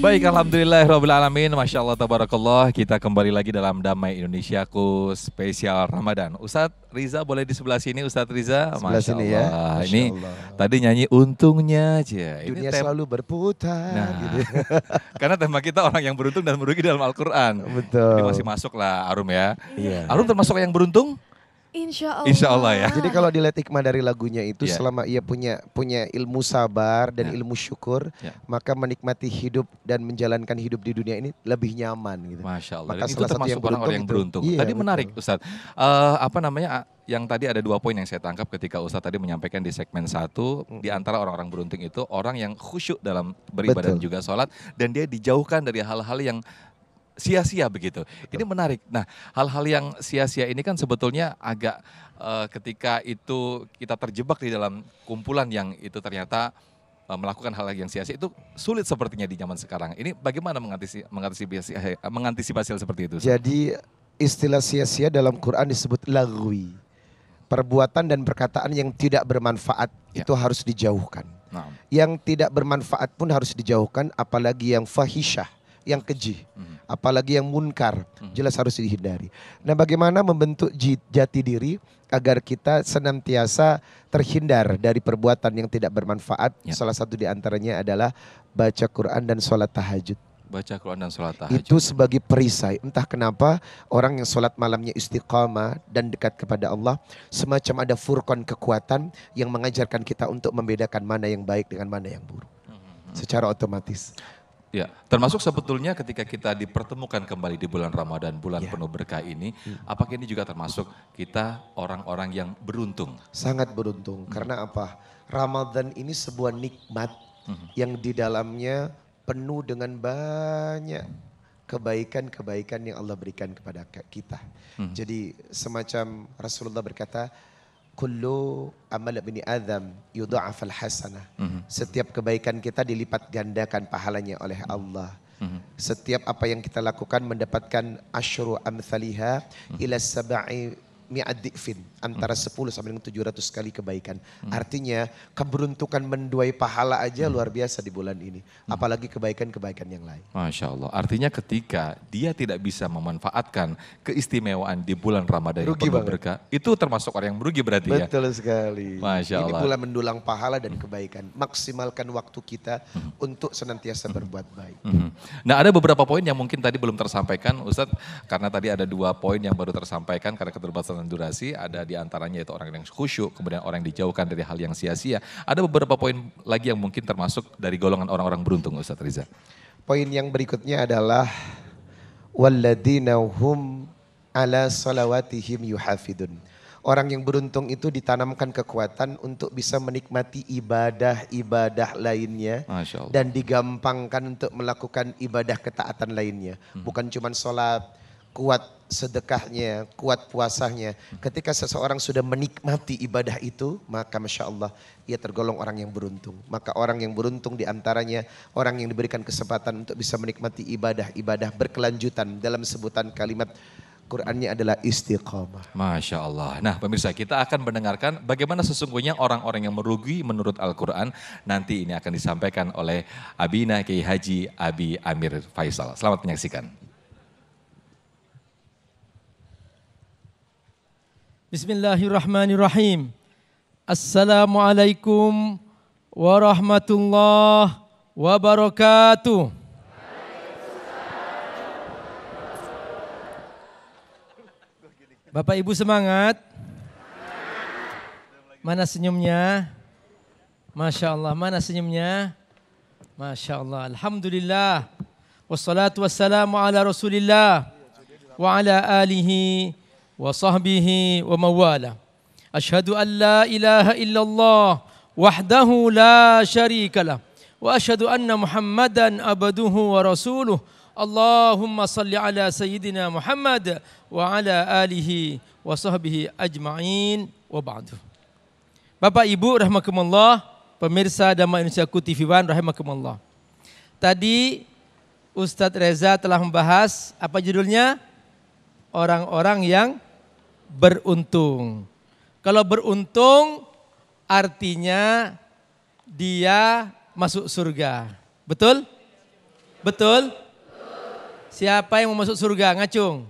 Baik, alhamdulillahirrahmanirrahim. Masya Allah, tabarakallah. Kita kembali lagi dalam Damai Indonesiaku spesial Ramadan. Ustadz Riza boleh di sebelah sini, Ustadz Riza. Sebelah Masya sini Allah. ya. Masya Ini Allah. tadi nyanyi untungnya aja. Dunia selalu berputar. Nah, Gitu. karena tema kita orang yang beruntung dan merugi dalam Al-Quran. Betul. Jadi masih masuk lah Arum ya. Iya. Arum termasuk yang beruntung? Insya Allah. Insya Allah ya. Jadi kalau dilihat hikmah dari lagunya itu Yeah. selama ia punya ilmu sabar dan Yeah. ilmu syukur, Yeah. maka menikmati hidup dan menjalankan hidup di dunia ini lebih nyaman gitu. Masya Allah. Maka Dan itu salah satu termasuk yang orang-orang yang beruntung beruntung. itu. Iya, Tadi betul. menarik Ustadz. Yang tadi ada 2 poin yang saya tangkap ketika Ustadz tadi menyampaikan di segmen 1. Di antara orang-orang beruntung itu orang yang khusyuk dalam beribadah dan Betul. juga sholat. Dan dia dijauhkan dari hal-hal yang sia-sia begitu. Ini menarik. Nah, hal-hal yang sia-sia ini kan sebetulnya agak ketika itu kita terjebak di dalam kumpulan yang itu ternyata melakukan hal yang sia-sia itu sulit sepertinya di zaman sekarang. Ini bagaimana mengantisipasi hal seperti itu? Jadi istilah sia-sia dalam Quran disebut lagwi. Perbuatan dan perkataan yang tidak bermanfaat Ya. itu harus dijauhkan. Nah, Yang tidak bermanfaat pun harus dijauhkan, apalagi yang fahisyah, yang keji, apalagi yang munkar, jelas harus dihindari. Nah, bagaimana membentuk jati diri agar kita senantiasa terhindar dari perbuatan yang tidak bermanfaat? Ya. Salah satu di antaranya adalah baca Quran dan sholat tahajud. baca Quran dan sholat tahajud. Itu sebagai perisai. Entah kenapa orang yang sholat malamnya istiqamah dan dekat kepada Allah, semacam ada furqan kekuatan yang mengajarkan kita untuk membedakan mana yang baik dengan mana yang buruk. Secara otomatis. Ya, termasuk sebetulnya ketika kita dipertemukan kembali di bulan Ramadan, bulan Ya. penuh berkah ini, apakah ini juga termasuk kita orang-orang yang beruntung? Sangat beruntung. Karena apa? Ramadan ini sebuah nikmat yang di dalamnya penuh dengan banyak kebaikan-kebaikan yang Allah berikan kepada kita. Jadi semacam Rasulullah berkata, kullu amal bini Adam yudha'afal hasanah. Setiap kebaikan kita dilipat gandakan pahalanya oleh Allah. Setiap apa yang kita lakukan mendapatkan asyru amthaliha ila sab'i mi'ad di'fin, antara 10 sampai dengan 700 kali kebaikan. Artinya keberuntungan menduai pahala aja luar biasa di bulan ini. Apalagi kebaikan-kebaikan yang lain. Masya Allah, artinya ketika dia tidak bisa memanfaatkan keistimewaan di bulan Ramadan yang Rugi penuh banget. berkah, itu termasuk orang yang merugi berarti ya? Betul sekali. Masya Ini Allah. bulan mendulang pahala dan kebaikan. Maksimalkan waktu kita untuk senantiasa berbuat baik. Nah, ada beberapa poin yang mungkin tadi belum tersampaikan Ustadz, karena tadi ada 2 poin yang baru tersampaikan karena keterbatasan durasi, ada di antaranya yaitu orang yang khusyuk, kemudian orang yang dijauhkan dari hal yang sia-sia. Ada beberapa poin lagi yang mungkin termasuk dari golongan orang-orang beruntung Ustadz Riza. Poin yang berikutnya adalah walladzina hum ala salawatihim yuhafidun. Orang yang beruntung itu ditanamkan kekuatan untuk bisa menikmati ibadah-ibadah lainnya. Masya Allah. Dan digampangkan untuk melakukan ibadah ketaatan lainnya. Bukan cuma sholat, kuat sedekahnya, kuat puasanya. Ketika seseorang sudah menikmati ibadah itu, maka Masya Allah ia tergolong orang yang beruntung. Maka orang yang beruntung diantaranya orang yang diberikan kesempatan untuk bisa menikmati ibadah-ibadah berkelanjutan. Dalam sebutan kalimat Qur'annya adalah istiqamah. Masya Allah. Nah pemirsa, kita akan mendengarkan bagaimana sesungguhnya orang-orang yang merugi menurut Al-Quran. Nanti ini akan disampaikan oleh Abina Kiai Haji Abi Amir Faisal. Selamat menyaksikan. Bismillahirrahmanirrahim. Assalamualaikum warahmatullahi wabarakatuh. Bapak Ibu semangat? Mana senyumnya? Masya Allah, mana senyumnya? Masya Allah, Alhamdulillah. Wassalatu wassalamu ala Rasulillah wa ala alihi wa sahbihi wa mawala. Ashhadu an la ilaha illallah wahdahu la syarika lah. Wa ashhadu anna Muhammadan abduhu wa rasuluh. Allahumma salli ala Sayyidina Muhammad wa ala alihi wa sahbihi ajma'in wa ba'du. Bapak Ibu rahimakumullah, pemirsa Damai Indonesiaku TV One rahimakumullah. Tadi Ustadz Reza telah membahas apa judulnya? Orang-orang yang beruntung. Kalau beruntung artinya dia masuk surga. Betul? Betul? Siapa yang mau masuk surga? Ngacung.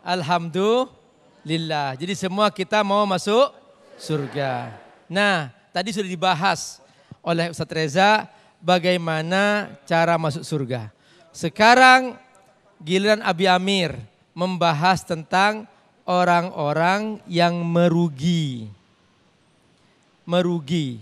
Alhamdulillah. Jadi semua kita mau masuk surga. Nah, tadi sudah dibahas oleh Ustadz Reza bagaimana cara masuk surga. Sekarang giliran Abi Amir membahas tentang orang-orang yang merugi. Merugi.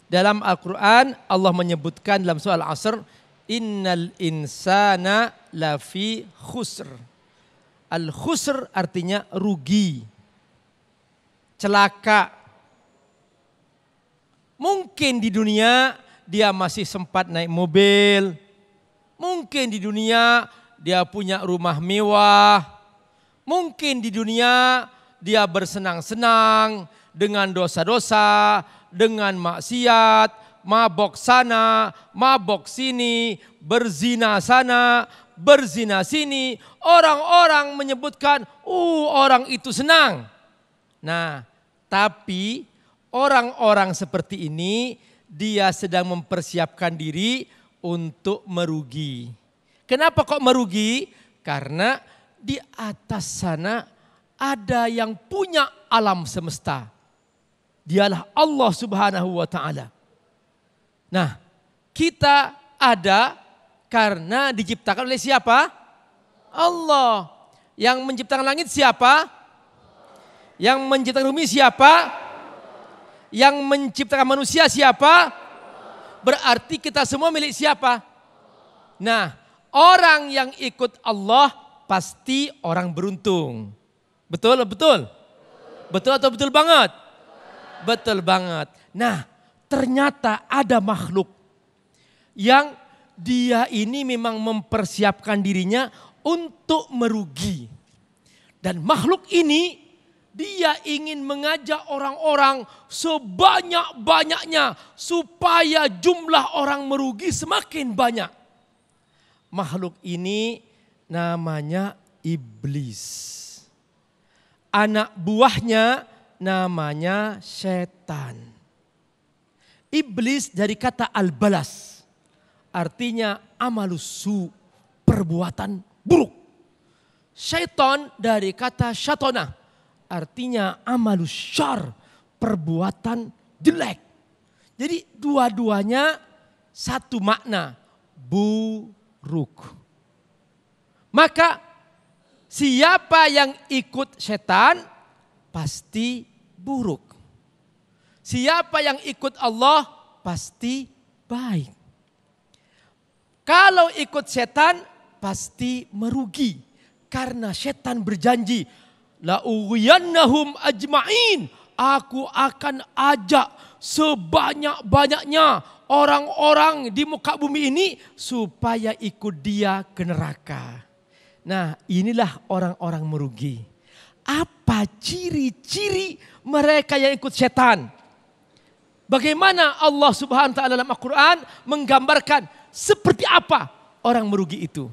Dalam Al-Quran Allah menyebutkan dalam surah Al-Asr, innal insana lafi khusr. Al-khusr artinya rugi, celaka. Mungkin di dunia dia masih sempat naik mobil. Mungkin di dunia dia punya rumah mewah. Mungkin di dunia dia bersenang-senang dengan dosa-dosa, dengan maksiat, mabok sana, mabok sini, berzina sana, berzina sini. Orang-orang menyebutkan, orang itu senang. Nah, tapi orang-orang seperti ini dia sedang mempersiapkan diri untuk merugi. Kenapa kok merugi? Karena di atas sana ada yang punya alam semesta. Dialah Allah Subhanahu wa taala. Nah, kita ada karena diciptakan oleh siapa? Allah. Yang menciptakan langit siapa? Yang menciptakan bumi siapa? Yang menciptakan manusia siapa? Berarti kita semua milik siapa? Nah, orang yang ikut Allah pasti orang beruntung. Betul, betul. Betul atau betul banget? Betul banget. Nah, ternyata ada makhluk yang dia ini memang mempersiapkan dirinya untuk merugi. Dan makhluk ini dia ingin mengajak orang-orang sebanyak-banyaknya supaya jumlah orang merugi semakin banyak. Makhluk ini namanya iblis. Anak buahnya namanya setan. Iblis dari kata al-balas. Artinya amalusu, perbuatan buruk. Syaitan dari kata syatona. Artinya amalus syar, perbuatan jelek. Jadi dua-duanya satu makna, buruk. Maka siapa yang ikut setan pasti buruk. Siapa yang ikut Allah pasti baik. Kalau ikut setan pasti merugi. Karena setan berjanji, la ughwiyannahum ajma'in. Aku akan ajak sebanyak-banyaknya orang-orang di muka bumi ini supaya ikut dia ke neraka. Nah, inilah orang-orang merugi. Apa ciri-ciri mereka yang ikut setan? Bagaimana Allah Subhanahu wa taala dalam Al-Quran menggambarkan seperti apa orang merugi itu?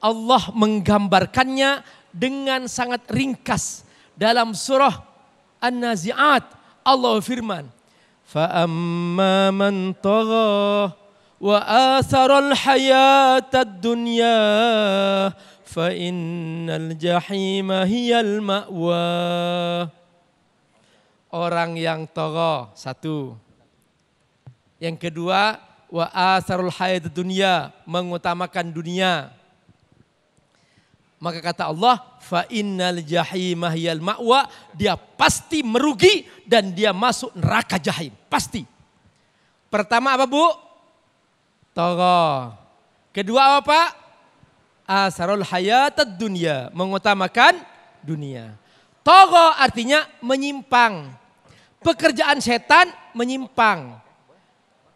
Allah menggambarkannya dengan sangat ringkas dalam surah An-Nazi'at. Allah firman, فَأَمَّا مَنْ طَغَى وَآثَرَ الْحَيَاةَ الدُّنْيَا فَإِنَّ الْجَحِيمَ هِيَ الْمَأْوَى. Orang yang tagha, satu. Yang kedua, wa asarul hayat dunia, mengutamakan dunia. Maka kata Allah, fa innal jahimah hiyal ma'wa, dia pasti merugi dan dia masuk neraka jahim, pasti. Pertama apa, Bu? Tagha. Kedua apa, Pak? Asarul hayat dunia, mengutamakan dunia. Tagha artinya menyimpang. Pekerjaan setan menyimpang.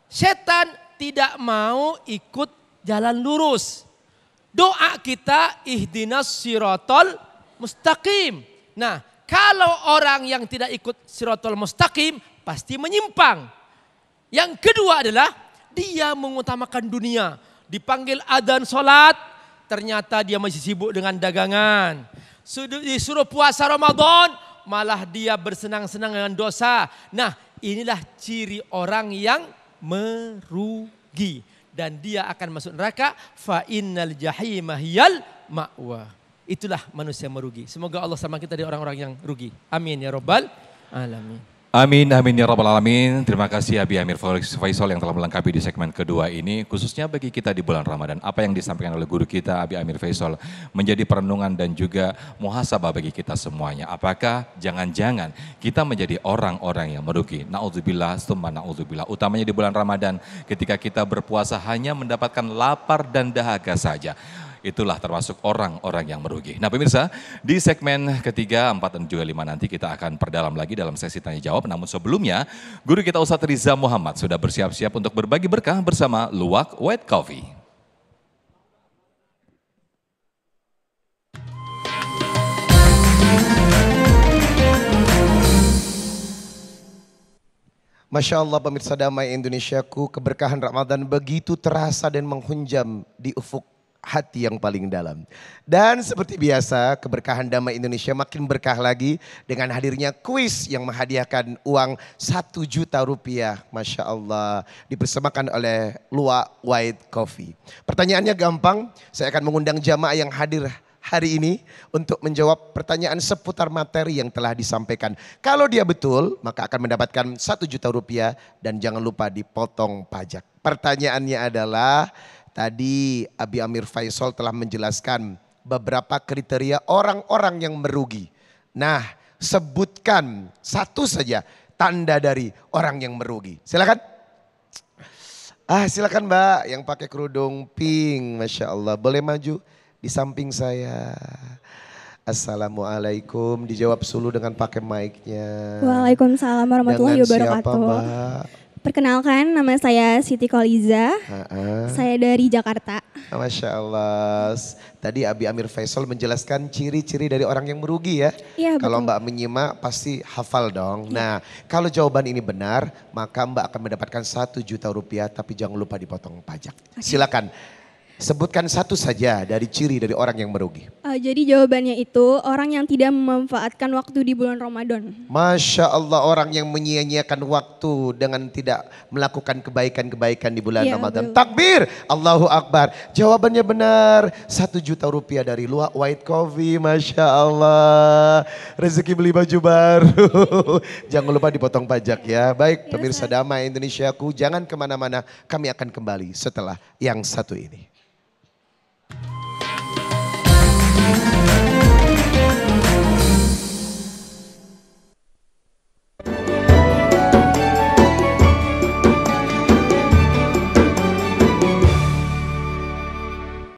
Setan tidak mau ikut jalan lurus. Doa kita ihdinas siratal mustaqim. Nah, kalau orang yang tidak ikut siratal mustaqim pasti menyimpang. Yang kedua adalah dia mengutamakan dunia. Dipanggil adzan salat, ternyata dia masih sibuk dengan dagangan. Disuruh puasa Ramadan, malah dia bersenang-senang dengan dosa. Nah, inilah ciri orang yang merugi. dan dia akan masuk neraka, fa innal jahima hiyal ma'wa. Itulah manusia merugi. Semoga Allah sama kita dari orang-orang yang rugi. Amin ya rabbal alamin. Amin, amin ya rabbal alamin. Terima kasih Abi Amir Faisal yang telah melengkapi di segmen kedua ini. Khususnya bagi kita di bulan Ramadan. Apa yang disampaikan oleh guru kita Abi Amir Faisal menjadi perenungan dan juga muhasabah bagi kita semuanya. Apakah jangan-jangan kita menjadi orang-orang yang merugi? Na'udzubillah, summa na'udzubillah. Utamanya di bulan Ramadan ketika kita berpuasa hanya mendapatkan lapar dan dahaga saja. Itulah termasuk orang-orang yang merugi. Nah pemirsa, di segmen ketiga, 4 dan juga 5 nanti kita akan perdalam lagi dalam sesi tanya jawab. Namun sebelumnya, guru kita Ustadz Riza Muhammad sudah bersiap-siap untuk berbagi berkah bersama Luwak White Coffee. Masya Allah pemirsa Damai Indonesiaku, keberkahan Ramadan begitu terasa dan menghunjam di ufuk hati yang paling dalam. Dan seperti biasa keberkahan Damai Indonesia makin berkah lagi dengan hadirnya kuis yang menghadiahkan uang 1 juta rupiah. Masya Allah dipersembahkan oleh Luwak White Coffee. Pertanyaannya gampang, saya akan mengundang jamaah yang hadir hari ini untuk menjawab pertanyaan seputar materi yang telah disampaikan. Kalau dia betul maka akan mendapatkan 1 juta rupiah dan jangan lupa dipotong pajak. Pertanyaannya adalah, tadi Abi Amir Faisal telah menjelaskan beberapa kriteria orang-orang yang merugi. Nah, sebutkan satu saja tanda dari orang yang merugi. Silakan. Silakan Mbak yang pakai kerudung pink, Masya Allah. Boleh maju di samping saya. Assalamualaikum, dijawab sulu dengan pakai mic-nya. Waalaikumsalam warahmatullahi Dengan wabarakatuh. siapa Mbak? Perkenalkan, nama saya Siti Koliza. Saya dari Jakarta. Masya Allah. Tadi Abi Amir Faisal menjelaskan ciri-ciri dari orang yang merugi ya. Iya, Kalau betul. Mbak menyimak pasti hafal dong. Nah, kalau jawaban ini benar, maka Mbak akan mendapatkan 1 juta rupiah, tapi jangan lupa dipotong pajak. Silakan. Sebutkan satu saja dari ciri dari orang yang merugi. Jadi jawabannya itu orang yang tidak memanfaatkan waktu di bulan Ramadan. Masya Allah, orang yang menyia-nyiakan waktu dengan tidak melakukan kebaikan-kebaikan di bulan Iya, Ramadan. betul. Takbir, Allahu Akbar. Jawabannya benar, 1 juta rupiah dari Luwak White Coffee. Masya Allah, rezeki beli baju baru. Jangan lupa dipotong pajak ya. Baik Ya, pemirsa Damai Indonesiaku, jangan kemana-mana. Kami akan kembali setelah yang satu ini.